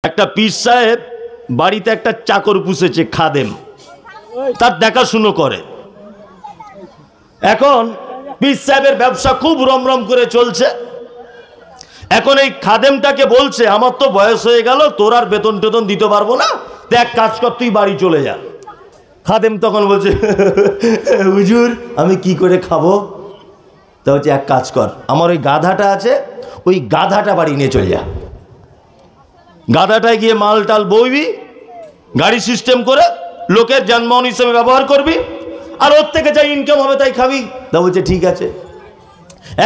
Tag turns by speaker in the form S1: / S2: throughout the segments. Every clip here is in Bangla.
S1: একটা পীর সাহেব বাড়িতে একটা চাকর পুষেছে, খাদেম, তার দেখাশুনো করে। এখন পীর সাহেবের ব্যবসা খুব রমরম করে চলছে। এখন এই খাদেমটাকে বলছে, আমার তো বয়স হয়ে গেল, তোর আর বেতন টেতন দিতে পারবো না, তো এক কাজ কর, তুই বাড়ি চলে যা। খাদেম তখন বলছে, হুজুর আমি কি করে খাবো? তা হচ্ছে এক কাজ কর, আমার ওই গাধাটা আছে, ওই গাধাটা বাড়ি নিয়ে চলে যা। গাধাটায় গিয়ে মাল টাল বইবি, গাড়ি সিস্টেম করে লোকের যানবাহন হিসেবে ব্যবহার করবি, আর ওর থেকে যা ইনকাম হবে তাই খাবি। তা বলছে ঠিক আছে।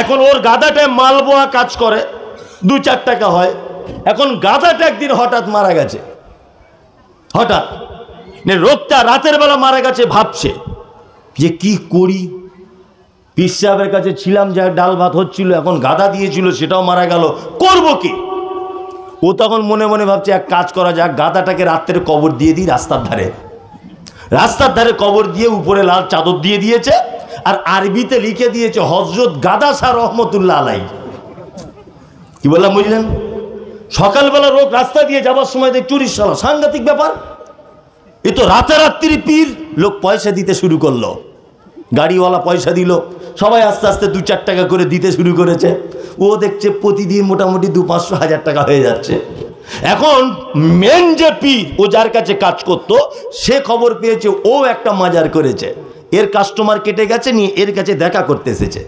S1: এখন ওর গাধাটায় মাল বোয়া কাজ করে, 2-4 টাকা হয়। এখন গাধাটা একদিন হঠাৎ মারা গেছে, হঠাৎ রোগটা রাতের বেলা মারা গেছে। ভাবছে যে কি করি, পীর সাহেবের কাছে ছিলাম, যা ডাল ভাত হচ্ছিল, এখন গাধা দিয়েছিল সেটাও মারা গেল, করব কি? ও তখন মনে মনে ভাবছে এক কাজ করা যাক, গাধাটাকে রাত্রে কবর দিয়ে দিই রাস্তার ধারে। রাস্তার ধারে কবর দিয়ে উপরে লাল চাদর দিয়ে দিয়েছে, আর আরবিতে লিখে দিয়েছে হযরত গাদা শাহ রহমতুল্লাহ আলাই। কি বললাম বুঝলেন? সকালবেলা লোক রাস্তা দিয়ে যাবার সময় দেখ চুরির শালা, সাংঘাতিক ব্যাপার। এ তো রাতারাত্রি পীর। লোক পয়সা দিতে শুরু করলো, গাড়িওয়ালা পয়সা দিল, সবাই আস্তে আস্তে 2-4 টাকা করে দিতে শুরু করেছে। ও দেখছে প্রতিদিন মোটামুটি 200-500 টাকা হয়ে যাচ্ছে। এখন মেন যে পীর, ও যার কাছে কাজ করতো, সে খবর পেয়েছে ও একটা মাজার করেছে, এর কাস্টমার কেটে গেছে, নিয়ে এর কাছে দেখা করতে এসেছে।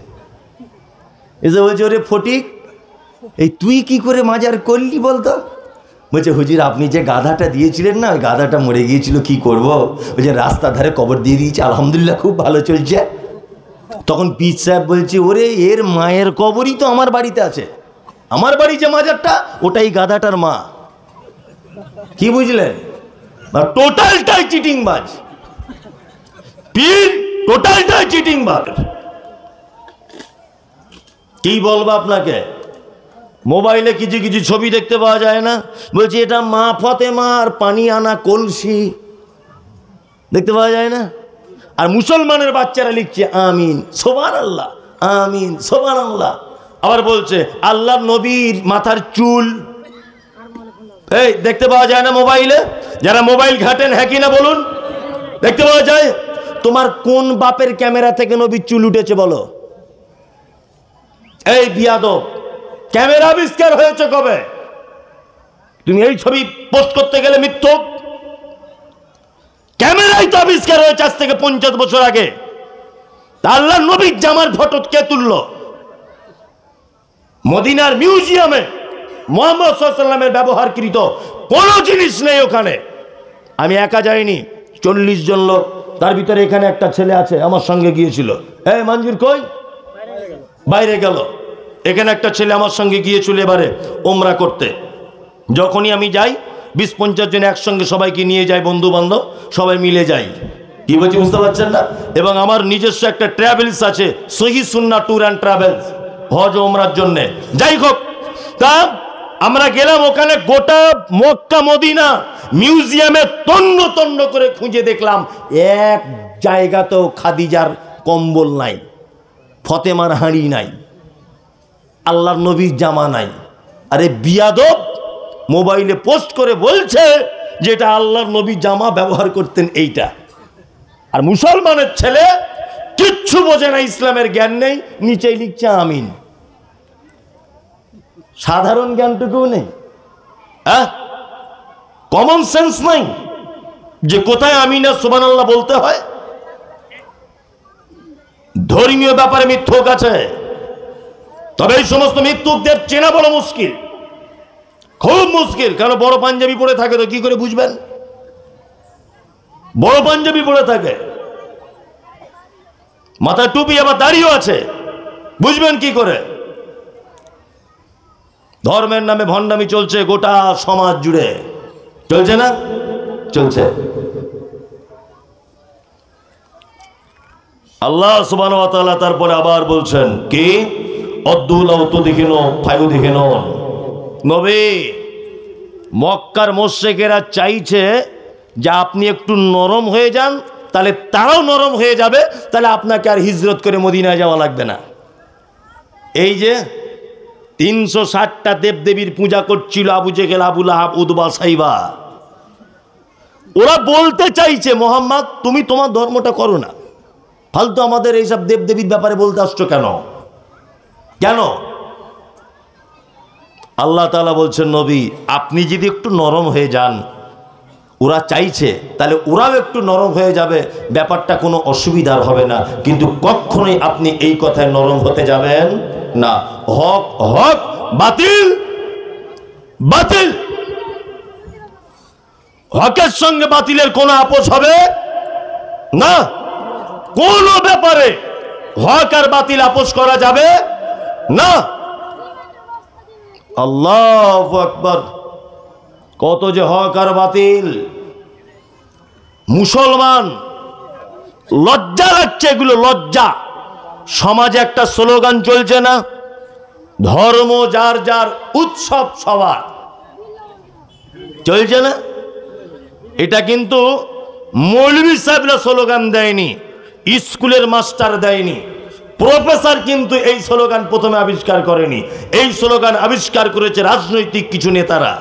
S1: এসে বলছে, ওরে ফটিক, এই তুই কি করে মাজার করলি বলতো? বলছে, হুজুর আপনি যে গাধাটা দিয়েছিলেন না, ওই গাধাটা মরে গিয়েছিল, কি করবো? বলছে রাস্তার ধারে কবর দিয়ে দিয়েছি, আলহামদুলিল্লাহ খুব ভালো চলছে। তখন পীর সাহেব বলছে, ওরে এর মায়ের কবরই তো আমার বাড়িতে আছে, আমার বাড়ি যে মাজারটা, ওটাই গাধাটার মা। কি বুঝলেন? টোটালটাই চিটিংবাজ পীর, টোটালটাই চিটিংবাজ। কি বলবো আপনাকে, মোবাইলে কিছু কিছু ছবি দেখতে পাওয়া যায় না? বলছি এটা মা ফতেমার পানি আনা কলসি, দেখতে পাওয়া যায় না? আর মুসলমানের বাচ্চারা লিখছে আমিন সুবহানাল্লাহ, আমিন সুবহানাল্লাহ। আবার বলছে আল্লাহর নবীর মাথার চুল, এই দেখতে পাওয়া যায় না মোবাইলে? যারা মোবাইল ঘাটেন, হ্যাঁ কিনা বলুন? দেখতে পাওয়া যায়? তোমার কোন বাপের ক্যামেরা থেকে নবীর চুল উঠেছে বলো? এই বিয়াদব, ক্যামেরা আবিষ্কার হয়েছে কবে? তুমি এই ছবি পোস্ট করতে গেলে মিথ্যুক। ক্যামেরাই তো আবিষ্কার হয়েছে আজ থেকে 50 বছর আগে। আল্লাহর নবীর জামার ফটো কে তুললো? মদিনার মিউজিয়ামে মুহাম্মদ সাল্লাল্লাহু আলাইহি ওয়াসাল্লামের ব্যবহারকৃত কোনো জিনিস নেই ওখানে। আমি একা যাইনি, 40 জন লোক, তার ভিতরে এখানে একটা ছেলে আছে, আমার সঙ্গে গিয়েছিল। এই মঞ্জুর কই? বাইরে গেল। এখানে একটা ছেলে আমার সঙ্গে গিয়েছিল এবারে ওমরা করতে। যখনই আমি যাই 20-50 জন একসঙ্গে সবাইকে নিয়ে যাই, বন্ধু বান্ধব সবাই মিলে যাই। কি বলছি বুঝতে পারছেন না? এবং আমার নিজস্ব একটা ট্রাভেলস আছে, সহি সুন্নাহ ট্যুর অ্যান্ড ট্রাভেলস, হজ ওমরার জন্যে। যাই হোক, তা আমরা গেলাম ওখানে, গোটা মক্কা মদিনা মিউজিয়ামে তন্ন তন্ন করে খুঁজে দেখলাম, এক জায়গাতেও খাদিজার কম্বল নাই, ফতেমার হাঁড়ি নাই, আল্লাহর নবীর জামা নাই। আরে বিয়াদব, মোবাইলে পোস্ট করে বলছে যে এটা আল্লাহর নবীর জামা ব্যবহার করতেন এইটা। আর মুসলমানের ছেলে কিচ্ছু বোঝে না, ইসলামের জ্ঞান নেই, নিচেই লিখছে আমিন। সাধারণ জ্ঞানটুকুও নেই, হ্যাঁ, কমন সেন্স নাই যে কোথায় আমিন আর সুবহানাল্লাহ বলতে হয়। ধর্মীয় ব্যাপারে মিথ্যুক আছে, তবে এই সমস্ত মিথ্যুকদের চেনা বড় মুশকিল, খুব মুশকিল। কারণ বড় পাঞ্জাবি পরে থাকে, তো কি করে বুঝবেন? বড় পাঞ্জাবি পরে থাকে, মাথায় টুপি, আবার দাড়িও আছে, বুঝবেন কি করে? ধর্মের নামে ভণ্ডামি চলছে গোটা সমাজ জুড়ে, চলছে না? চলছে। আল্লাহ সুবহানাহু ওয়া তাআলা তারপরে আবার বলছেন কি, অদ্দুলাউ তুদহিনু ফায়ুদহিনুন। নবী, মক্কার মুশরিকেরা চাইছে যে আপনি একটু নরম হয়ে যান, তাহলে তারাও নরম হয়ে যাবে, তাহলে আপনাকে আর হিজরত করে মদিনায় যাওয়া লাগবে না। এই যে 360টা দেবদেবীর পূজা করছিল আবু জেহেল, আবু লাহাব, উতবা, সাইবা। ওরা বলতে চাইছে মোহাম্মদ তুমি তোমার ধর্মটা করো না, ফালতু আমাদের এইসব দেবদেবীর ব্যাপারে বলতে আসছো কেন? কেন? আল্লাহ তাআলা বলছেন নবী আপনি যদি একটু নরম হয়ে যান, ওরা চাইছে তাহলে ওরাও একটু নরম হয়ে যাবে, ব্যাপারটা কোনো অসুবিধার হবে না। কিন্তু কখনোই আপনি এই কথায় নরম হতে যাবেন না। হক হক, বাতিল বাতিল। হকের সঙ্গে বাতিলের কোনো আপোষ হবে না। কোনো ব্যাপারে হক আর বাতিল আপোষ করা যাবে না। আল্লাহু আকবার। কত যে হক আর বাতিল। মুসলমান লজ্জা লাগছে এগুলো, লজ্জা। সমাজে একটা স্লোগান চলছে না, ধর্ম যার যার উৎসব সবার, চলছে না? এটা কিন্তু মৌলভী সাহেবরা স্লোগান দেয়নি, স্কুলের মাস্টার দেয়নি, প্রফেসর কিন্তু এই স্লোগান প্রথমে আবিষ্কার করেনি। এই স্লোগান আবিষ্কার করেছে রাজনৈতিক কিছু নেতারা।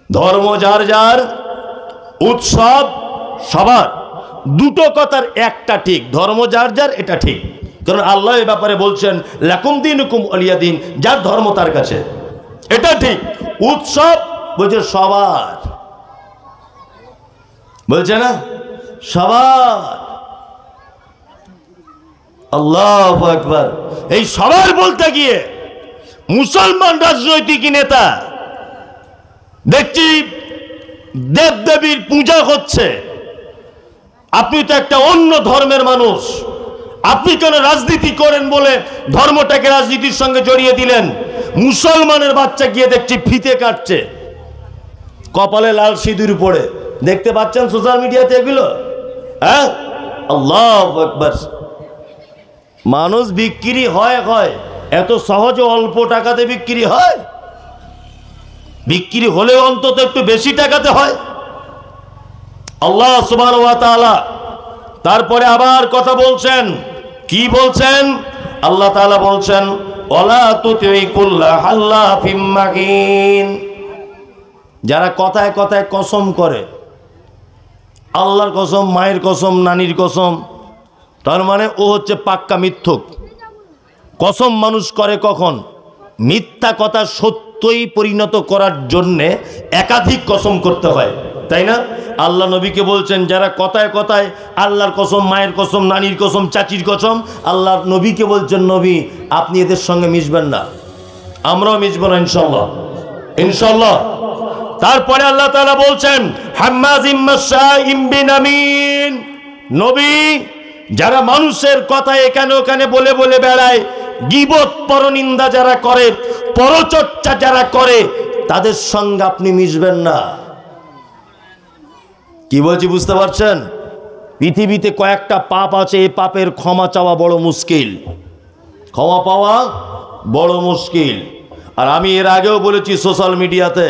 S1: ধর্ম যার যার, উৎসব সবার। দুটো কথার একটা ঠিক, ধর্ম যার যার এটা ঠিক, কারণ আল্লাহ এই ব্যাপারে বলছেন লাকুম দীনুকুম ওয়ালিয়া দীন, যার ধর্ম তার কাছে, এটা ঠিক। উৎসব বলছে সবার, বলছে না সবার। আল্লাহু আকবার। এই সবার বলতে গিয়ে মুসলমান রাজনৈতিক নেতা দেখছি দেবদেবীর পূজা হচ্ছে। আপনি তো একটা অন্য ধর্মের মানুষ, আপনি কেন রাজনীতি করেন বলে ধর্মটাকে রাজনীতির সঙ্গে জড়িয়ে দিলেন? মুসলমানের বাচ্চা গিয়ে দেখছি ফিতে কাটছে, কপালে লাল সিঁদুর পড়ে, দেখতে পাচ্ছেন সোশ্যাল মিডিয়াতে এগুলো। হ্যাঁ, আল্লাহু আকবার। মানুষ বিক্রি হয় হয়, এত সহজে অল্প টাকাতে বিক্রি হয়? বিক্রি হলেও অন্তত একটু বেশি টাকাতে হয়। আল্লাহ সুবহানাহু ওয়া তাআলা তারপরে আবার কথা বলছেন। কি বলছেন? আল্লাহ তাআলা বলছেন ওয়ালা তুতি কুল্লা হাল্লাফিম মাহিন। যারা কথায় কথায় কসম করে, আল্লাহর কসম, মায়ের কসম, নানির কসম, তার মানে ও হচ্ছে পাক্কা মিথ্যুক। কসম মানুষ করে কখন? মিথ্যা কথা সত্যই পরিণত করার জন্যে একাধিক কসম করতে হয়, তাই না? আল্লাহ নবীকে বলছেন যারা কথায় কথায় আল্লাহর কসম, মায়ের কসম, নানির কসম, চাচির কসম, আল্লাহ নবীকে বলছেন নবী আপনি এদের সঙ্গে মিশবেন না, আমরাও মিশব না ইনশাল্লাহ, ইনশাল্লাহ। তারপরে আল্লাহ তাআলা বলছেন হাম্মাজিম মাশাইম বিনামিন। নবী যারা মানুষের কথা এখানে ওখানে বলে বলে বেড়ায়, গীবত, পরনিন্দা যারা করে, পরচর্চা যারা করে, তাদের সঙ্গে আপনি মিশবেন না। কি বলছি বুঝতে পারছেন? পৃথিবীতে কয়েকটা পাপ আছে, এই পাপের ক্ষমা চাওয়া বড় মুশকিল, ক্ষমা পাওয়া বড় মুশকিল। আর আমি এর আগেও বলেছি সোশ্যাল মিডিয়াতে,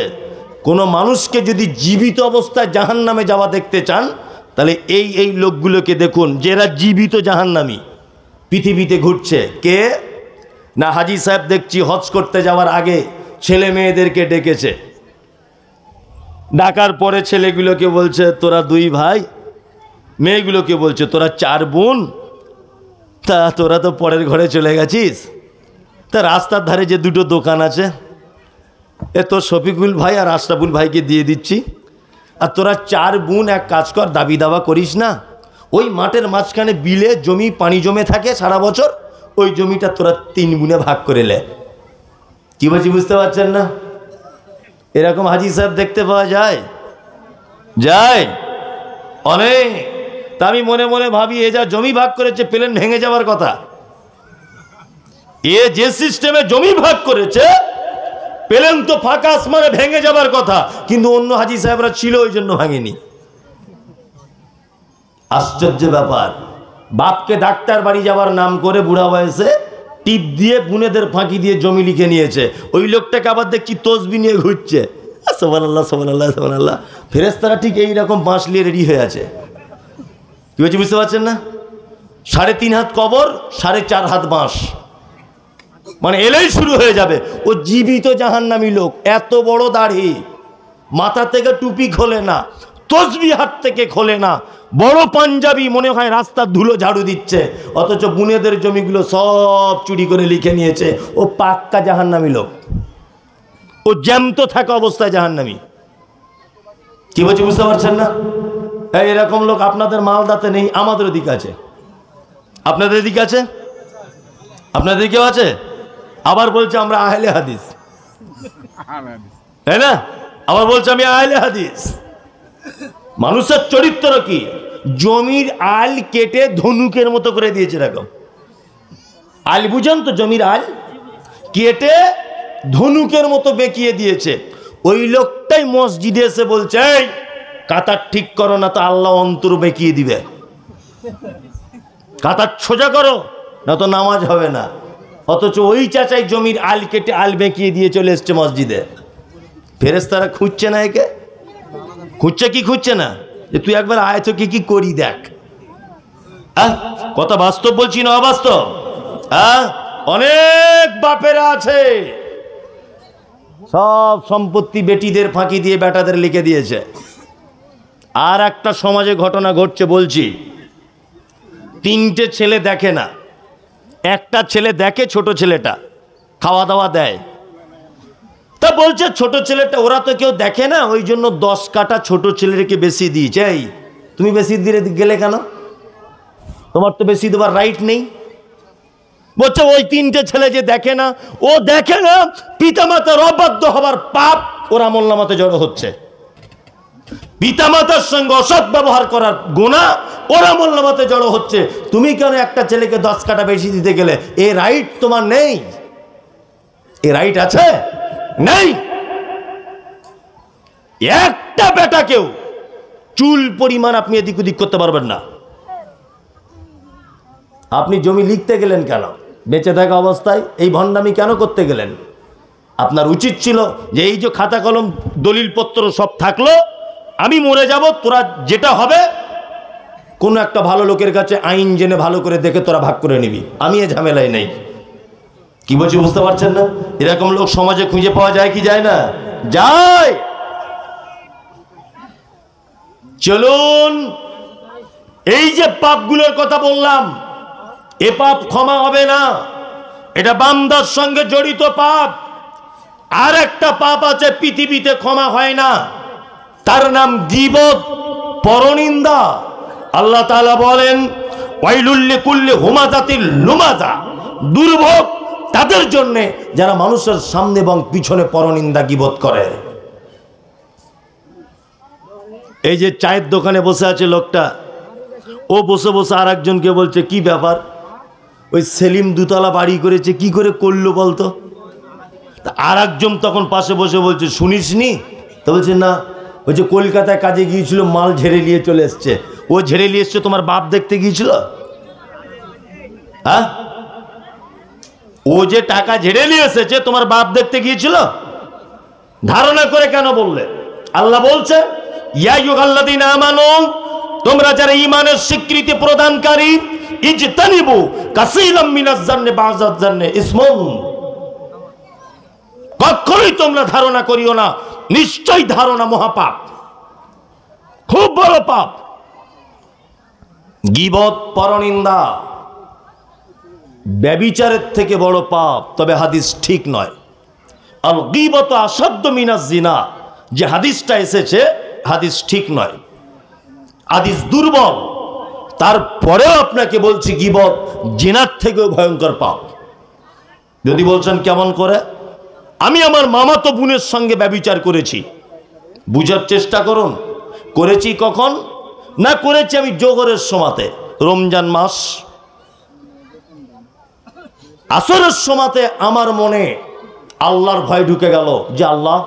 S1: কোনো মানুষকে যদি জীবিত অবস্থায় জাহান্নামে যাওয়া দেখতে চান তাহলে এই লোকগুলোকে দেখুন, যারা জীবিত জাহান্নামী পৃথিবীতে ঘুরছে। কে না? হাজী সাহেব দেখছি হজ করতে যাওয়ার আগে ছেলে মেয়েদেরকে ডেকেছে, ডাকার পরে ছেলেগুলোকে বলছে তোরা 2 ভাই, মেয়েগুলোকে বলছে তোরা 4 বোন, তা তোরা তো পরের ঘরে চলে গেছিস, তা রাস্তার ধারে যে 2টো দোকান আছে এ তো শফিকুল ভাই আর আশরাফুল ভাইকে দিয়ে দিচ্ছি, আর তোরা 4 বোন এক কাজ কর, দাবি দাবা করিস না, ওই মাঠের মাঝখানে বিলে জমি পানি জমে থাকে সারা বছর, ওই জমিটা তোরা 3 বোনে ভাগ করে লে। কি বলছি বুঝতে পারছেন না? এরকম হাজী সাহেব দেখতে পাওয়া যায়, যায় অনেক। তা আমি মনে মনে ভাবি এ যা জমি ভাগ করেছে প্লেন ভেঙে যাওয়ার কথা, এ যে সিস্টেমে জমি ভাগ করেছে প্লেন তো ফাঁকা আসমানে ভেঙে যাবার কথা, কিন্তু অন্য হাজী সাহেবরা ছিল ওই জন্য ভাঙেনি। আশ্চর্য ব্যাপার। বাপকে ডাক্তার বাড়ি যাওয়ার নাম করে বুড়া বয়সে টিপ দিয়ে বুনেদের ফাঁকি দিয়ে জমি লিখে নিয়েছে, ওই লোকটাকে আবার দেখছি তসবি নিয়ে ঘুরছে, সুবহানাল্লাহ সুবহানাল্লাহ সুবহানাল্লাহ। ফেরেশতারা ঠিক এইরকম বাঁশ নিয়ে রেডি হয়ে আছে। কি বলছি বুঝতে পারছেন না? 3.5 হাত কবর, 4.5 হাত বাঁশ। মানে এলেই শুরু হয়ে যাবে। ও জীবিত জাহান্নামী লোক, এত বড় দাড়ি, মাথা থেকে টুপি খোলে না, তসবিহ হাত থেকে খোলে না, বড় পাঞ্জাবি, মনে হয় রাস্তার ধুলো ঝাড়ু দিচ্ছে, অথচ বুনেদের জমিগুলো সব চুরি করে লিখে নিয়েছে। ও পাক্কা জাহান্নামী লোক, ও জ্যান্ত থাকা অবস্থায় জাহান্নামী। কি বলছি বুঝতে পারছেন না? এরকম লোক আপনাদের মালদাতে নেই, আমাদের দিকে আছে। আপনাদের দিকে আছে? আপনাদের দিকেও আছে? আবার বলছে আমরা আহলে হাদিস, তাই না? আবার বলছে আমি আহলে হাদিস। মানুষের চরিত্র কি? জমির আল কেটে ধনুকের মতো করে দিয়েছে। এরকম আল বুঝেন তো? জমির আল কেটে ধনুকের মতো বেঁকিয়ে দিয়েছে। ওই লোকটাই মসজিদে এসে বলছে, এই কাতার ঠিক করো না তো আল্লাহ অন্তর বেঁকিয়ে দিবে, কাতার সোজা করো না তো নামাজ হবে না। অথচ ওই চাচাই জমির আল কেটে আল বেঁকিয়ে দিয়ে চলে এসছে মসজিদে। ফেরেশতারা খুঁজছে না একে? খুঁজছে কি খুঁজছে না? যে তুই একবার আয় তো কি করি দেখ। কথা বাস্তব বলছি না অবাস্তব? অনেক বাপেরা আছে সব সম্পত্তি বেটিদের ফাঁকি দিয়ে বেটাদের লিখে দিয়েছে। আর একটা সমাজে ঘটনা ঘটছে বলছি, তিনটে ছেলে দেখে না, একটা ছেলে দেখে, ছোট ছেলেটা খাওয়া দাওয়া দেয়। তা বলছে ছোট ছেলেটা, ওরা তো কেউ দেখে না, ওই জন্য 10 কাটা ছোট ছেলেকে বেশি দিয়েছে। এই তুমি বেশি দিয়ে গেলে কেন? তোমার তো বেশি দেওয়ার রাইট নেই। বলছে ওই তিনটে ছেলে যে দেখে না, ও দেখে না পিতামাতার অবাধ্য হবার পাপ ওর আমলনামাতে জড়ো হচ্ছে, পিতামাতার সঙ্গে অসৎ ব্যবহার করার গুনাহ ওর আমলনামাতে জড়ো হচ্ছে। তুমি কেন একটা ছেলেকে 10 কাটা বেশি দিতে গেলে? এ রাইট তোমার নেই। এ রাইট আছে? নেই। একটা বেটাকেও চুল পরিমাণ আপনি এদিক ওদিক করতে পারবেন না। আপনি জমি লিখতে গেলেন কেন? বেঁচে থাকা অবস্থায় এই ভণ্ডামি কেন করতে গেলেন? আপনার উচিত ছিল যে এই যে খাতা কলম দলিলপত্র সব থাকলো, আমি মরে যাব, তোরা যেটা হবে কোনো একটা ভালো লোকের কাছে আইন জেনে ভালো করে দেখে তোরা ভাগ করে নিবি, আমি এ ঝামেলায় নেই। কি বলছি বুঝতে পারছেন না? এরকম লোক সমাজে খুঁজে পাওয়া যায় কি যায় না? যায়। চলুন, এই যে পাপগুলোর কথা বললাম, এ পাপ ক্ষমা হবে না, এটা বান্দার সঙ্গে জড়িত পাপ। আর একটা পাপ আছে পৃথিবীতে ক্ষমা হয় না, তার নাম গীবত, পরনিন্দা। আল্লাহ তাআলা বলেন, ওয়াইলুল লিকুল্লি হুমাযাতিল লুমাযা, দুর্ভোগ তাদের জন্য যারা মানুষের সামনে এবং পিছনে পরনিন্দা গীবত করে। এই যে চায়ের দোকানে বসে আছে লোকটা, ও বসে বসে আর একজনকে বলছে, কি ব্যাপার ওই সেলিম 2 তলা বাড়ি করেছে, কি করে করলো বলতো? আর একজন তখন পাশে বসে বলছে, শুনিসনি? তো বলছে না, বলছে কলকাতায় কাজে গিয়েছিল, মাল ঝেড়ে নিয়ে চলে এসছে। ও ঝেড়ে নিয়ে এসছে, তোমার বাপ দেখতে গিয়েছিল? হ্যাঁ, ও যে টাকা ঝেড়ে নিয়ে এসেছে তোমার বাপ দেখতে গিয়েছিল? ধারণা করে কেন বললে? আল্লাহ বলছে, ইয়া আইয়ুহাল্লাযীনা আমানু, তোমরা যারা ঈমানের স্বীকৃতি প্রদানকারী, ইজতানিবু কাসীরাম মিনাজ জান্নি বা'যাজ জান্নি ইসমুন, কখনোই তোমরা ধারণা করিও না, নিশ্চয় ধারণা মহাপাপ, খুব বড় পাপ। গীবত, পরনিন্দা ব্যভিচারের থেকে বড় পাপ, তবে হাদিস ঠিক নয়। আল গীবত আসাদ্দু মিনাজ জিনা, যে হাদিসটা এসেছে হাদিস ঠিক নয়, হাদিস দুর্বল। তারপরেও আপনাকে বলছি গীবত জিনার থেকেও ভয়ঙ্কর পাপ। যদি বলছেন কেমন করে, আমি আমার মামাতো বোনের সঙ্গে ব্যভিচার করেছি, বুঝার চেষ্টা করুন। করেছি কখন? না করেছি আমি জোহরের সময়তে, রমজান মাস, আসরের সময়তে আমার মনে আল্লাহর ভয় ঢুকে গেল যে আল্লাহ,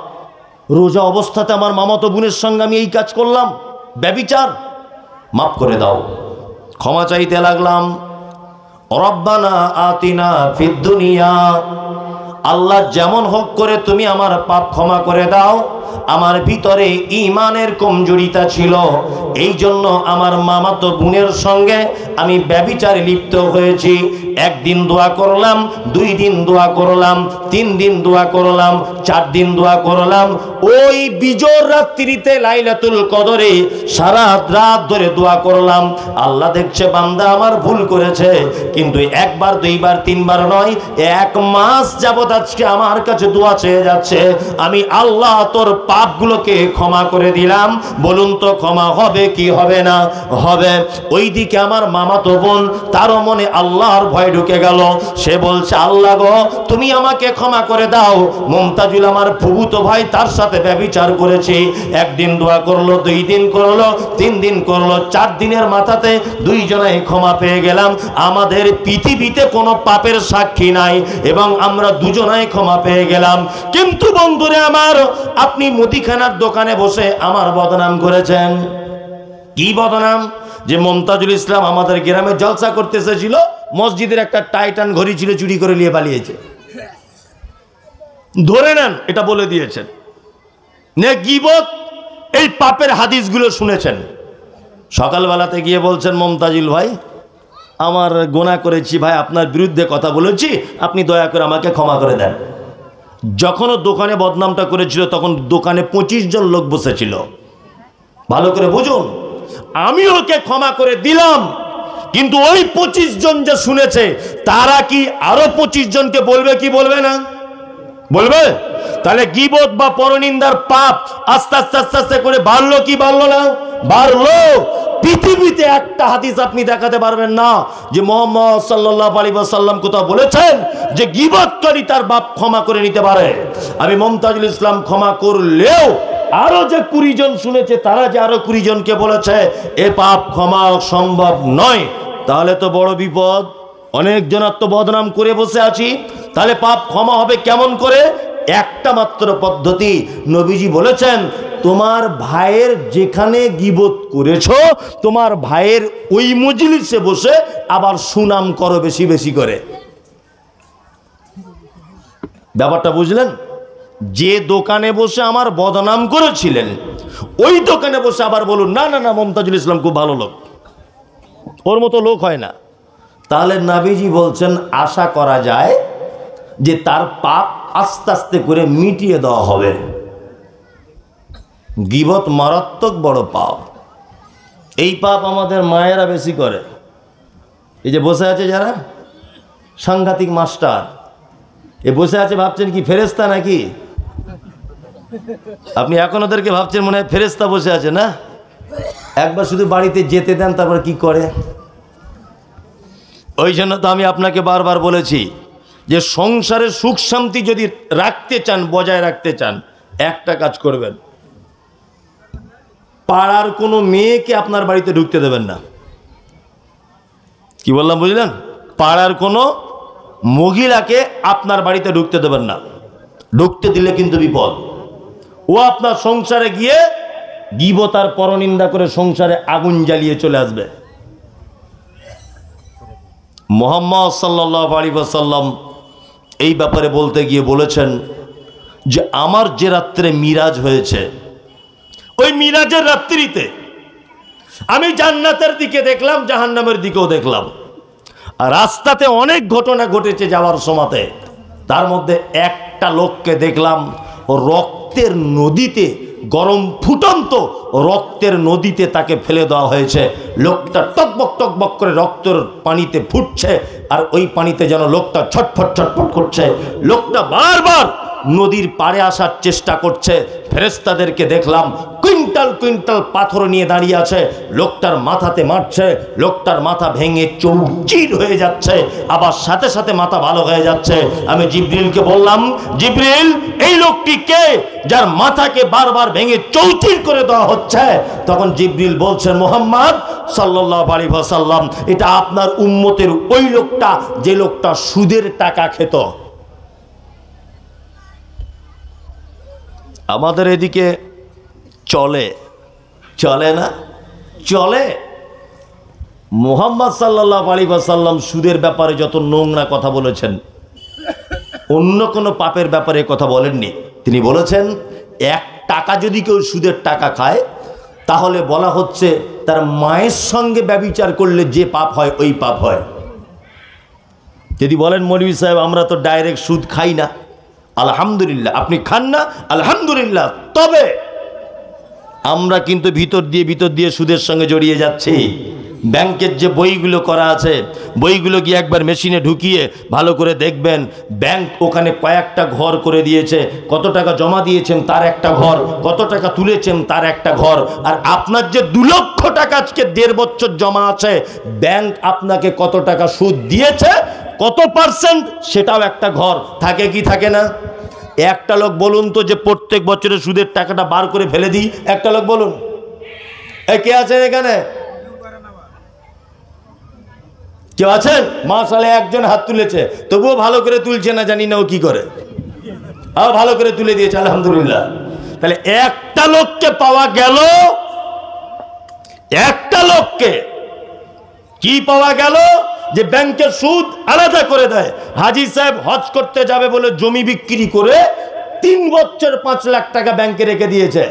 S1: রোজা অবস্থাতে আমার মামাতো বোনের সঙ্গে আমি এই কাজ করলাম, ব্যভিচার, মাফ করে দাও। ক্ষমা চাইতে লাগলাম। রব্বানা আতিনা ফিদ দুনিয়া, আল্লাহ যেমন হোক করে তুমি আমার পাপ ক্ষমা করে দাও। আমার ভিতরে ঈমানের কমজোরিতা ছিল, এই জন্য আমার মামাতো বোনের সঙ্গে আমি ব্যভিচারে লিপ্ত হয়েছি। একদিন দোয়া করলাম, 2 দিন দোয়া করলাম, 3 দিন দোয়া করলাম, 4 দিন দোয়া করলাম। ওই বিজোর রাত্রিতে লাইলাতুল কদরে সারা রাত ধরে দোয়া করলাম। আল্লাহ দেখছে বান্দা আমার ভুল করেছে, কিন্তু 1 বার 2 বার 3 বার নয়, 1 মাস যাবত আজকে আমার কাছে দোয়া চেয়ে যাচ্ছে। আমি আল্লাহ তোর পাপগুলোকে ক্ষমা করে দিলাম। বলুন তো ক্ষমা হবে কি হবে না? হবে। ওইদিকে আমার মামাতো বোন, তারও মনে আল্লাহর ভয় ঢুকে গেল। সে বলছে আল্লাহ গো তুমি আমাকে ক্ষমা করে দাও। মুমতাজুল আমার ফুফুতো ভাই, তার সাথে ব্যভিচার করেছি। 1 দিন দোয়া করলো, 2 দিন করলো, 3 দিন করলো, 4 দিনের মাথাতে 2 জনাই ক্ষমা পেয়ে গেলাম। আমাদের পৃথিবীতে কোনো পাপের সাক্ষী নাই এবং আমরা 2 জনাই ক্ষমা পেয়ে গেলাম। কিন্তু বন্ধুরে আমার, আপনি মুদিখানার দোকানে বসে আমার বদনাম করেছেন। কি বদনাম? যে মুমতাজুল ইসলাম আমাদের গ্রামে জলসা করতে এসেছিল, মসজিদের একটা টাইটান ঘড়ি ছিল, চুরি করে নিয়ে পালিয়েছে। ধরে নেন, এটা বলে দিয়েছেন। নে গীবত, এই পাপের হাদিসগুলো শুনেছেন। সকালবেলাতে গিয়ে বলছেন মুমতাজুল ভাই আমার গুনাহ করেছি ভাই, আপনার বিরুদ্ধে কথা বলেছি, আপনি দয়া করে আমাকে ক্ষমা করে দেন। যখনও দোকানে বদনামটা করেছিল তখন দোকানে 25 জন লোক বসেছিল। ভালো করে বুঝুন, আমি ওকে ক্ষমা করে দিলাম, কিন্তু ওই 25 জন যে শুনেছে তারা কি আরো 25 জনকে বলবে কি বলবে না? বলবে। তাহলে গীবত বা পরনিন্দার পাপ আস্তে আস্তে আস্তে আস্তে করে বাড়লো কি বাড়লো না? বাড়লো। পৃথিবীতে একটা হাদিস আপনি দেখাতে পারবেন না যে মুহাম্মদ সাল্লাল্লাহু আলাইহি ওয়াসাল্লাম কোথাও বলেছেন যে গীবতকারী তার বাপ ক্ষমা করে নিতে পারে। আমি মুমতাজুল ইসলাম ক্ষমা করলেও আরো যে 20 জন শুনেছে, তারা যে আরো 20 জনকে বলেছে এ পাপ ক্ষমা সম্ভব নয়, তাহলে তো বড় বিপদ। অনেক জনের তো বদনাম করে বসে আছি, তাহলে পাপ ক্ষমা হবে কেমন করে? একটা মাত্র পদ্ধতি। নবীজি বলেছেন তোমার ভাইয়ের যেখানে গীবত করেছো, তোমার ভাইয়ের ওই মজলিসে বসে আবার সুনাম করো বেশি বেশি করে। ব্যাপারটা বুঝলেন? যে দোকানে বসে আমার বদনাম করেছিলেন, ওই দোকানে বসে আবার বলুন না না না মুমতাজুল ইসলাম খুব ভালো লোক, ওর মতো লোক হয় না। তাহলে নবীজি বলছেন আশা করা যায় যে তার পাপ আস্তে আস্তে করে মিটিয়ে দেওয়া হবে। গীবত মারাত্মক বড় পাপ। এই পাপ আমাদের মায়েরা বেশি করে। এই যে বসে আছে যারা সাংঘাতিক মাস্টার, এ বসে আছে ভাবছেন কি ফেরেশতা নাকি? আপনি এখন ওদেরকে ভাবছেন মনে হয় ফেরেশতা বসে আছে না? একবার শুধু বাড়িতে যেতে দেন, তারপর কি করে। ওই জন্য তো আমি আপনাকে বারবার বলেছি যে সংসারে সুখ শান্তি যদি রাখতে চান, বজায় রাখতে চান, একটা কাজ করবেন, পাড়ার কোনো মেয়েকে আপনার বাড়িতে ঢুকতে দেবেন না। কি বললাম বুঝলেন? পাড়ার কোনো মহিলাকে আপনার বাড়িতে ঢুকতে দেবেন না। ঢুকতে দিলে কিন্তু বিপদ। ও আপনার সংসারে গিয়ে গীবত আর পরনিন্দা করে সংসারে আগুন জ্বালিয়ে চলে আসবে। মুহাম্মদ সাল্লাল্লাহু আলাইহি ওয়াসাল্লাম এই ব্যাপারে বলতে গিয়ে বলেছেন যে আমার যে রাত্রে মিরাজ হয়েছে, ওই মিরাজের রাত্রিতে আমি জান্নাতের দিকে দেখলাম, জাহান্নামের দিকেও দেখলাম। আর রাস্তাতে অনেক ঘটনা ঘটেছে যাওয়ার সময়তে, তার মধ্যে একটা লোককে দেখলাম ও রক্তের নদীতে, গরম ফুটন্ত রক্তের নদীতে তাকে ফেলে দেওয়া হয়েছে। লোকটা টকবক টকবক করে রক্তের পানিতে ফুটছে, আর ওই পানিতে যেন লোকটা ছটফট ছটফট করছে। লোকটা বারবার নদীর পাড়ে আসার চেষ্টা করছে। ফেরেশতাদেরকে দেখলাম কুইন্টাল কুইন্টাল পাথর নিয়ে দাঁড়িয়ে আছে, লোকটার মাথাতে মারছে। লোকটার মাথা ভেঙে চৌচির হয়ে যাচ্ছে, আবার সাথে সাথে মাথা ভালো হয়ে যাচ্ছে। আমি জিবরিলকে বললাম, জিবরিল এই লোকটি কে যার মাথাকে বারবার ভেঙে চৌচির করে দেওয়া হচ্ছে? তখন জিবরিল বলছেন, মুহাম্মদ সাল্লাল্লাহু আলাইহি ওয়াসাল্লাম, এটা আপনার উম্মতের ওই লোকটা যে লোকটা সুদের টাকা খেত। আমাদের এদিকে চলে চলে না? চলে। মুহাম্মদ সাল্লাল্লাহু আলাইহি ওয়াসাল্লাম সুদের ব্যাপারে যত নোংরা কথা বলেছেন, অন্য কোনো পাপের ব্যাপারে কথা বলেননি। তিনি বলেছেন 1 টাকা যদি কেউ সুদের টাকা খায় তাহলে বলা হচ্ছে তার মায়ের সঙ্গে ব্যভিচার করলে যে পাপ হয় ওই পাপ হয়। যদি বলেন মৌলভী সাহেব আমরা তো ডাইরেক্ট সুদ খাই না, আলহামদুলিল্লাহ, আপনি খান না আলহামদুলিল্লাহ, তবে আমরা কিন্তু ভিতর দিয়ে সুদের সঙ্গে জড়িয়ে যাচ্ছি। ব্যাংকের যে বইগুলো করা আছে, বইগুলো গিয়ে একবার মেশিনে ঢুকিয়ে ভালো করে দেখবেন, ব্যাংক ওখানে কয়েকটা ঘর করে দিয়েছে। কত টাকা জমা দিয়েছেন তার একটা ঘর, কত টাকা তুলেছেন তার একটা ঘর। আর আপনার যে 2 লক্ষ টাকা আজকে 1.5 বছর জমা আছে, ব্যাংক আপনাকে কত টাকা সুদ দিয়েছে, কত পার্সেন্ট, সেটাও একটা ঘর। থাকে কি থাকে না? একটা লোক বলুন তো যে প্রত্যেক বছরে সুদের টাকাটা বার করে ফেলে দিই, একটা লোক বলুন। কে আছেন এখানে? কেউ আছেন? মাশাআল্লাহ একজন হাত তুলেছে, তবুও ভালো করে তুলছে না, জানি না ও কি করে। ভালো করে তুলে দিয়েছে, আলহামদুলিল্লাহ। তাহলে একটা লোককে পাওয়া গেল, একটা লোককে কি পাওয়া গেল যে ব্যাংকের সুদ আলাদা করে দেয়। হাজী সাহেব হজ করতে যাবে বলে জমি বিক্রি করে 3 বছর 5 লাখ টাকা ব্যাংকে রেখে দিয়েছে।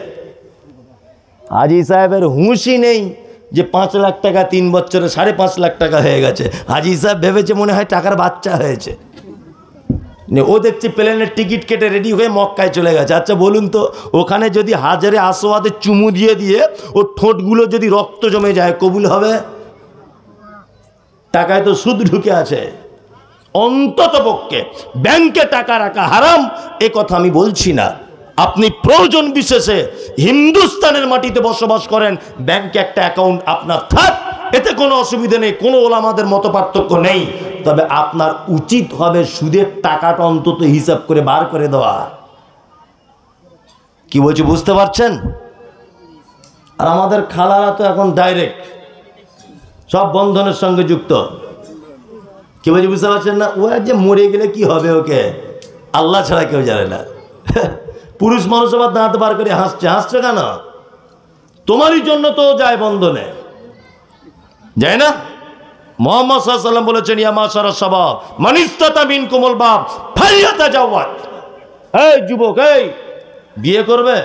S1: হাজী সাহেবের হুঁশই নেই যে 5 লাখ টাকা 3 বছরে 5.5 লাখ টাকা হয়ে গেছে। হাজী সাহেব ভেবেছে মনে হয় টাকার বাচ্চা হয়েছে। ও দেখছি প্লেনের টিকিট কেটে রেডি হয়ে মক্কায় চলে গেছে। আচ্ছা বলুন তো, ওখানে যদি হাজারে আসওয়াদে চুমু দিয়ে ওর ঠোঁটগুলো যদি রক্ত জমে যায়, কবুল হবে? টাকায় তো সুদ ঢুকে আছে। অন্তত পক্ষে ব্যাংকে টাকা রাখা হারাম এ কথা আমি বলছি না। আপনি প্রয়োজন বিশেষে হিন্দুস্তানের মাটিতে বসবাস করেন, ব্যাংকে একটা অ্যাকাউন্ট আপনার থাক, এতে কোনো অসুবিধা নেই, কোনো ওলামাদের মত পার্থক্য নেই। তবে আপনার উচিত হবে সুদের টাকাটা অন্তত হিসাব করে বার করে দেওয়া। কি বলছি বুঝতে পারছেন? আর আমাদের খালারা তো এখন ডাইরেক্ট সব বন্ধনের সঙ্গে যুক্ত। কি বলছি বুঝতে পারছেন না? ও যে মরে গেলে কি হবে ওকে আল্লাহ ছাড়া কেউ জানে না। পুরুষ মানুষ আবার দাঁত বার করে হাসছে কেন? তোমারই জন্য তো যায় বন্ধনে, যায় না? মুহাম্মদ সাল্লাল্লাহু আলাইহি ওয়াসাল্লাম বলেছেন, ইয়া মাশারাস শাবাব মান ইসতাতা মিনকুমুল বাব ফালইয়াতাজাওয়াজ। এই যুবক, এই বিয়ে করবে?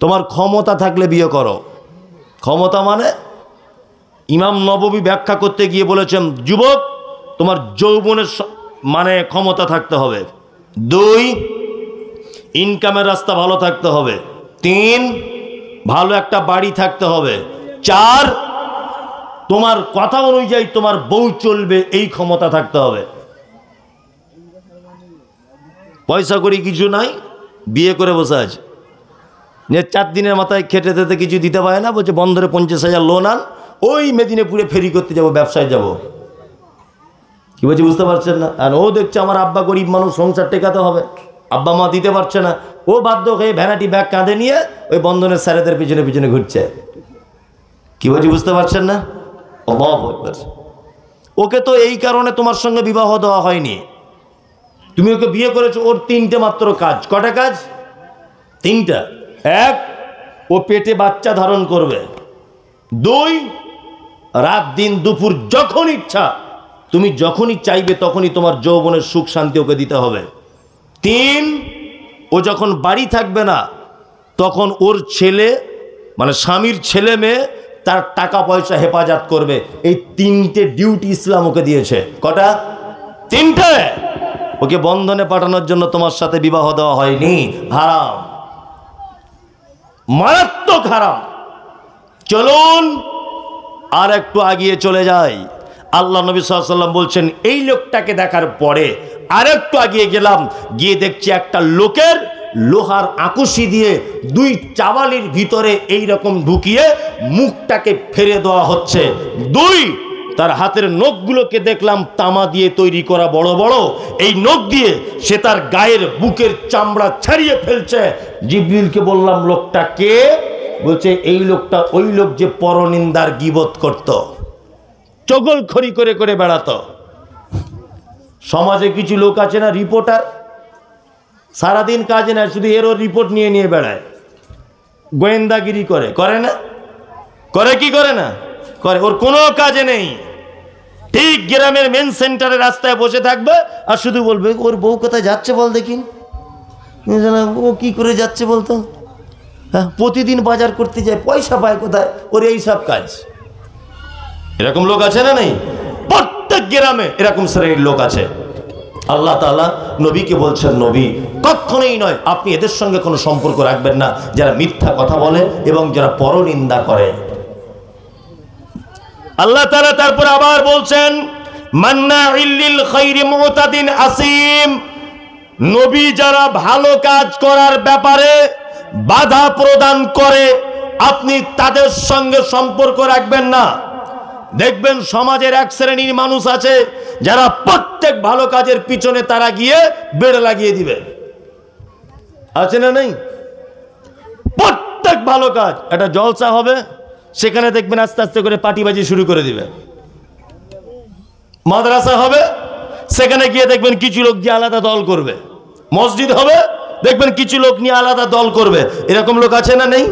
S1: তোমার ক্ষমতা থাকলে বিয়ে করো। ক্ষমতা মানে ইমাম নববী ব্যাখ্যা করতে গিয়ে বলেছেন, যুবক তোমার যৌবনের মানে ক্ষমতা থাকতে হবে। 2 ইনকামের রাস্তা ভালো থাকতে হবে। 3 ভালো একটা বাড়ি থাকতে হবে। 4 তোমার কথা অনুযায়ী তোমার বউ চলবে, এই ক্ষমতা থাকতে হবে। পয়সা করি কিছু নাই, বিয়ে করে বসে আছে, 4 দিনের মাথায় খেটে খেতে কিছু দিতে পারে না, বলছে বন্দরে 50,000 লোন আন, ওই মেদিনীপুরে ফেরি করতে যাব, ব্যবসায় যাব। কি বলছি বুঝতে পারছেন না? আর ও দেখছে আমার আব্বা গরিব মানুষ, সংসার টেকাতে হবে, আব্বা মা দিতে পারছে না, ও বাধ্য হয়ে ভ্যানাটি ব্যাগ কাঁধে নিয়ে ওই বন্ধনের স্যারেদের পিছনে ঘুরছে। কি বলছি বুঝতে পারছেন না? ওকে তো এই কারণে তোমার সঙ্গে বিবাহ দেওয়া হয়নি, তুমি ওকে বিয়ে করেছো, ওর 3টে মাত্র কাজ। কটা কাজ? 3টা। 1, ও পেটে বাচ্চা ধারণ করবে। 2, রাত দিন দুপুর যখন ইচ্ছা, তুমি যখনই চাইবে তখনই তোমার যৌবনের সুখ শান্তি ওকে দিতে হবে। 3, ও যখন বাড়ি থাকবে না তখন ওর ছেলে মানে স্বামীর ছেলে মেয়ে তার টাকা পয়সা হেফাজত করবে। এই 3টে ডিউটি ইসলাম ওকে দিয়েছে। কটা? 3টে। ওকে বন্ধনে পাঠানোর জন্য তোমার সাথে বিবাহ দেওয়া হয়নি। হারাম, মারাত্মক হারাম। চলুন আর একটু আগিয়ে চলে যাই। আল্লাহ নবী সাল্লাল্লাহু আলাইহি ওয়াসাল্লাম বলছেন, এই লোকটাকে দেখার পরে আর একটু আগিয়ে গেলাম, গিয়ে দেখছি একটা লোকের লোহার আকুশি দিয়ে 2 চাওয়ালির ভিতরে এই রকম ঢুকিয়ে মুখটাকে ফেরে দেওয়া হচ্ছে। 2, তার হাতের নখগুলোকে দেখলাম তামা দিয়ে তৈরি করা বড় বড়, এই নখ দিয়ে সে তার গায়ের বুকের চামড়া ছাড়িয়ে ফেলছে। জিবরিলকে বললাম, লোকটা কে? বলছে, এই লোকটা ওই লোক যে পরনিন্দার গীবত করত, চগলখড়ি করে করে বেড়াতো। সমাজে কিছু লোক আছে না, রিপোর্টার, সারাদিন কাজে না, শুধু এরও রিপোর্ট নিয়ে নিয়ে বেড়ায়, গোয়েন্দাগিরি করে না? করে কি করে না? করে। ওর কোনো কাজে নেই, ঠিক গ্রামের মেন সেন্টারে রাস্তায় বসে থাকবে আর শুধু বলবে ওর বউ কোথায় যাচ্ছে বল দেখিন, ও কি করে যাচ্ছে বলতো, হ্যাঁ প্রতিদিন বাজার করতে যায়, পয়সা পায় কোথায়, ওর এই সব কাজ। এরকম লোক আছে না নেই? প্রত্যেক গ্রামে এরকম শ্রেণীর লোক আছে। আল্লাহ তাআলা নবীকে বলছেন, নবী কখনোই নয় আপনি এদের সঙ্গে কোনো সম্পর্ক রাখবেন না যারা মিথ্যা কথা বলে এবং যারা পরনিন্দা করে। আল্লাহ তাআলা তারপর আবার বলছেন, মান্নাইল লিল খাইরি মুতাদিন আসিম, নবী যারা ভালো কাজ করার ব্যাপারে বাধা প্রদান করে আপনি তাদের সঙ্গে সম্পর্ক রাখবেন না। দেখবেন সমাজের এক শ্রেণীর মানুষ আছে যারা প্রত্যেক ভালো কাজের পিছনে তারা গিয়ে বেড় লাগিয়ে দিবে, আছে না নেই? প্রত্যেক ভালো কাজ, একটা জলসা হবে সেখানে দেখবেন আস্তে আস্তে করে পার্টিবাজি শুরু করে দিবে। মাদ্রাসা হবে সেখানে গিয়ে দেখবেন কিছু লোক গিয়ে আলাদা দল করবে। মসজিদ হবে দেখবেন কিছু লোক নিয়ে আলাদা দল করবে। এরকম লোক আছে না নেই?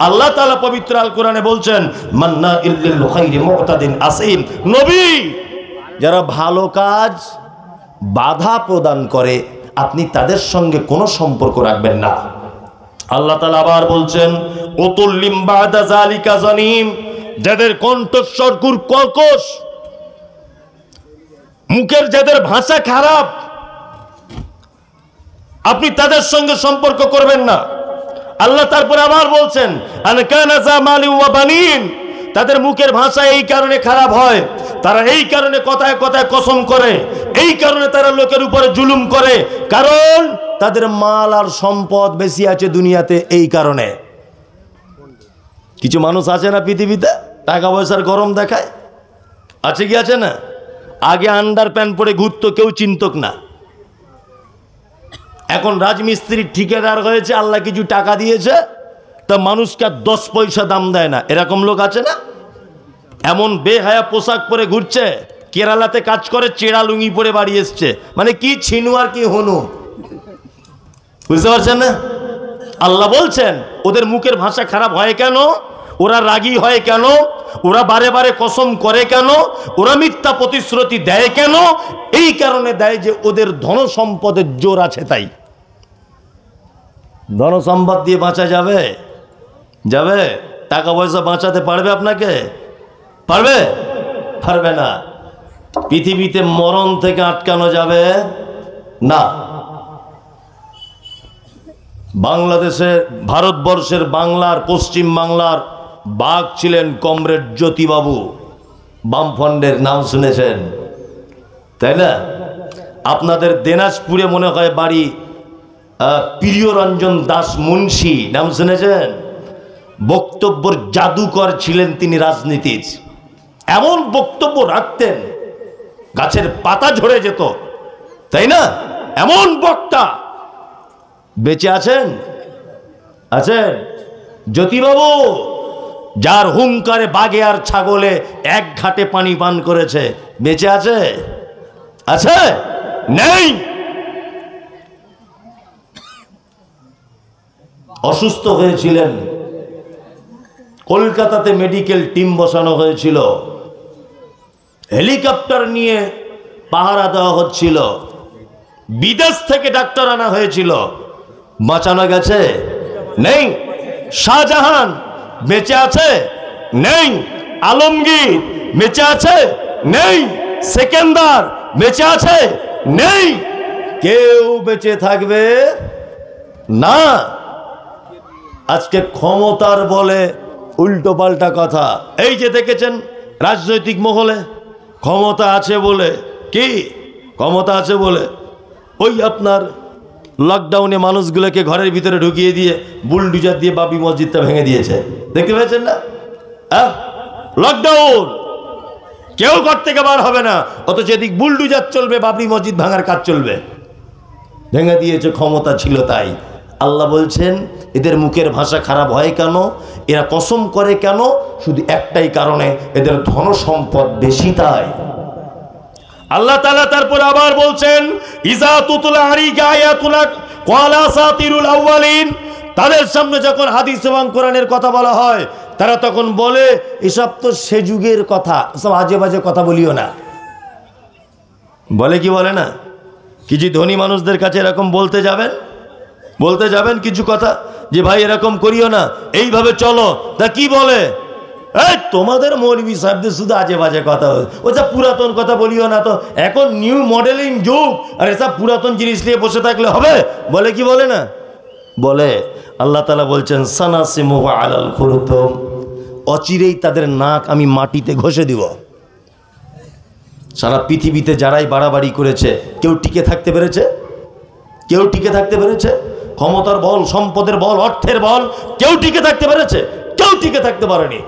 S1: আল্লাহ তাআলা পবিত্র আল কোরআনে বলছেন, মান্নাইল লিল খাইরি মুতাদিন আসিম, নবী যারা ভালো কাজ বাধা প্রদান করে আপনি তাদের সঙ্গে কোনো সম্পর্ক রাখবেন না। আল্লাহ তাআলা আবার বলছেন, উতুল্লিম বাদা যালিকা জানিম, যাদের কণ্ঠস্বর কর্কশ, মুখের যাদের ভাষা খারাপ, আপনি তাদের সঙ্গে সম্পর্ক করবেন না। আল্লাহ তারপরে আবার বলছেন, আনকানা জামালি ওয়া বানিন, তাদের মুখের ভাষা এই কারণে খারাপ হয়, তারা এই কারণে কথায় কথায় কসম করে, এই কারণে তারা লোকের উপরে জুলুম করে, কারণ তাদের মাল আর সম্পদ বেশি আছে দুনিয়াতে। এই কারণে কিছু মানুষ আছে না পৃথিবীতে টাকা পয়সার গরম দেখায়, আছে কি আছে না? আগে আন্ডার প্যান্ট পরে ঘুরতো, কেউ চিন্তক না। এখন রাজমিস্ত্রির ঠিকাদার হয়েছে, আল্লাহ কিছু টাকা দিয়েছে, তা মানুষকে 10 পয়সা দাম দেয় না। এরকম লোক আছে না? এমন বেহায়া পোশাক পরে ঘুরছে, কেরালাতে কাজ করে চেড়া লুঙ্গি পরে বাড়ি এসছে, মানে কি ছিনু আর কি হনু, বুঝতে পারছেন না? আল্লাহ বলছেন ওদের মুখের ভাষা খারাপ হয় কেন, ওরা রাগী হয় কেন, ওরা বারে বারে কসম করে কেন, ওরা মিথ্যা প্রতিশ্রুতি দেয় কেন? এই কারণে দেয় যে ওদের ধন সম্পদের জোর আছে। তাই ধন সম্পদ দিয়ে বাঁচা যাবে? যাবে? টাকা পয়সা বাঁচাতে পারবে আপনাকে? পারবে? পারবে না। পৃথিবীতে মরণ থেকে আটকানো যাবে না। বাংলাদেশে, ভারতবর্ষের বাংলার, পশ্চিম বাংলার বাঘ ছিলেন কমরেড জ্যোতিবাবু, বামফ্রন্টের নাম শুনেছেন তাই না? আপনাদের দিনাজপুরে মনে হয় বাড়ি প্রিয়রঞ্জন দাস মুন্সি, নাম শুনেছেন? বক্তব্যের জাদুকর ছিলেন তিনি রাজনীতির। এমন বক্তব্য রাখতেন গাছের পাতা ঝরে যেত, তাই না? এমন বক্তা। বেঁচে আছেন? আছেন? জ্যোতিবাবু যার হুঙ্কারে বাঘে আর ছাগলে এক ঘাটে পানি পান করেছে, বেঁচে আছে? আছে? নেই। অসুস্থ হয়েছিলেন, কলকাতাতে মেডিকেল টিম বসানো হয়েছিল, হেলিকপ্টার নিয়ে পাহারা দেওয়া হচ্ছিল, বিদেশ থেকে ডাক্তার আনা হয়েছিল, বাঁচানো গেছে? নেই। শাহজাহান বেঁচে আছে? নেই। আলমগীর বেঁচে আছে? নেই। সেকেন্দার বেঁচে আছে? নেই। কেউ বেঁচে থাকবে না। আজকে ক্ষমতার বলে উল্টো পাল্টা কথা। এই যে দেখেছেন রাজনৈতিক মহলে ক্ষমতা আছে বলে, কি ক্ষমতা আছে বলে ওই আপনার লকডাউনে মানুষগুলোকে ঘরের ভিতরে ঢুকিয়ে দিয়ে বুলডুজার দিয়ে বাবরি মসজিদটা ভেঙে দিয়েছে, দেখতে পেয়েছেন না? লকডাউন, কেউ ঘর থেকে বার হবে না, অথচ এদিক বুলডুজার চলবে, বাবরি মসজিদ ভাঙার কাজ চলবে। ভেঙে দিয়েছে, ক্ষমতা ছিল তাই। আল্লাহ বলছেন এদের মুখের ভাষা খারাপ হয় কেন, এরা কসম করে কেন? শুধু একটাই কারণে, এদের ধন সম্পদ বেশি তাই। আল্লাহ তাআলা তারপর আবার বলছেন, ইজা তুতলা আলাইকা আয়াতুনা ক্বালা আসাতিরুল আউয়ালিন, তাদের সামনে যখন হাদিস এবং কোরআনের কথা বলা হয় তারা তখন বলে এসব তো সে যুগের কথা, সব আজে বাজে কথা বলিও না। বলে কি বলে না? কিছু ধনী মানুষদের কাছে এরকম বলতে যাবেন কিছু কথা যে ভাই এরকম করিও না, এইভাবে চলো, তা কি বলে? এই তোমাদের মৌলভী সাহেবদের শুধু আজে বাজে কথা, ওসব পুরাতন কথা বলিও না তো, এখন নিউ মডেলিং যুগ, আর এসব পুরাতন জিনিস নিয়ে বসে থাকলে হবে? বলে কি বলে না? বলে। আল্লাহ তাআলা বলছেন সানাসিমুহু আলাল খুরুতুম, অচিরেই তাদের নাক আমি মাটিতে ঘষে দিব। সারা পৃথিবীতে যারাই বাড়াবাড়ি করেছে কেউ টিকে থাকতে পেরেছে? কেউ টিকে থাকতে পেরেছে? ক্ষমতার বল, সম্পদের বল, অর্থের বল, কেউ টিকে থাকতে পেরেছে? কেউ টিকে থাকতে পারেনি।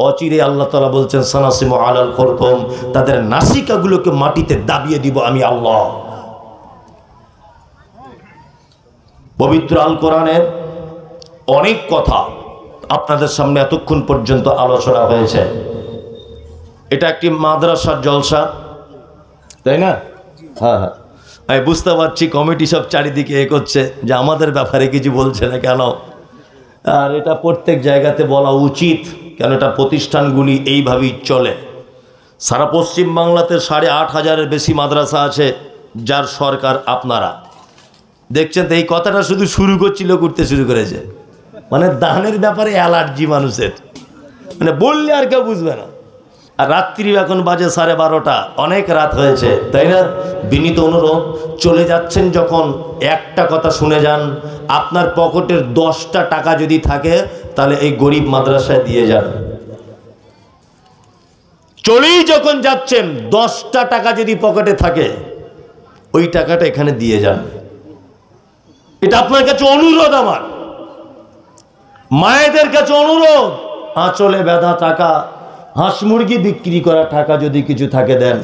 S1: অচিরে আল্লাহ তাআলা বলছেন সানাসিমু আলাল খুরতুম, তাদের নাসিকাগুলোকে মাটিতে দাবিয়ে দিব আমি আল্লাহ। পবিত্র আল কোরআনের অনেক কথা আপনাদের সামনে এতক্ষণ পর্যন্ত আলোচনা হয়েছে। এটা একটি মাদ্রাসার জলসা, তাই না? হ্যাঁ হ্যাঁ, আমি বুঝতে পারছি কমিটি সব চারিদিকে এগোচ্ছে যে আমাদের ব্যাপারে কিছু বলছে না কেন। আর এটা প্রত্যেক জায়গাতে বলা উচিত, কেন এটা প্রতিষ্ঠানগুলি এইভাবেই চলে। সারা পশ্চিম বাংলাতে 8,500-এর বেশি মাদ্রাসা আছে, যার সরকার আপনারা দেখছেন। তো এই কথাটা শুধু করতে শুরু করেছে, মানে দানের ব্যাপারে অ্যালার্জি মানুষের, মানে বললে আর কেউ বুঝবে না। আর রাত্রি এখন বাজে 12:30, অনেক রাত হয়েছে, তাই না? বিনীত অনুরোধ, চলে যাচ্ছেন যখন একটা কথা শুনে যান, আপনার পকেটের 10টা টাকা যদি থাকে তাহলে এই গরিব মাদ্রাসায় দিয়ে যান। চলেই যখন যাচ্ছেন 10টা টাকা যদি পকেটে থাকে ওই টাকাটা এখানে দিয়ে যান। এটা আপনার কাছে অনুরোধ, আমার মায়েদের কাছে অনুরোধ, আঁচলে বেঁধা টাকা, হাঁস মুরগি বিক্রি করা টাকা যদি কিছু থাকে দেন।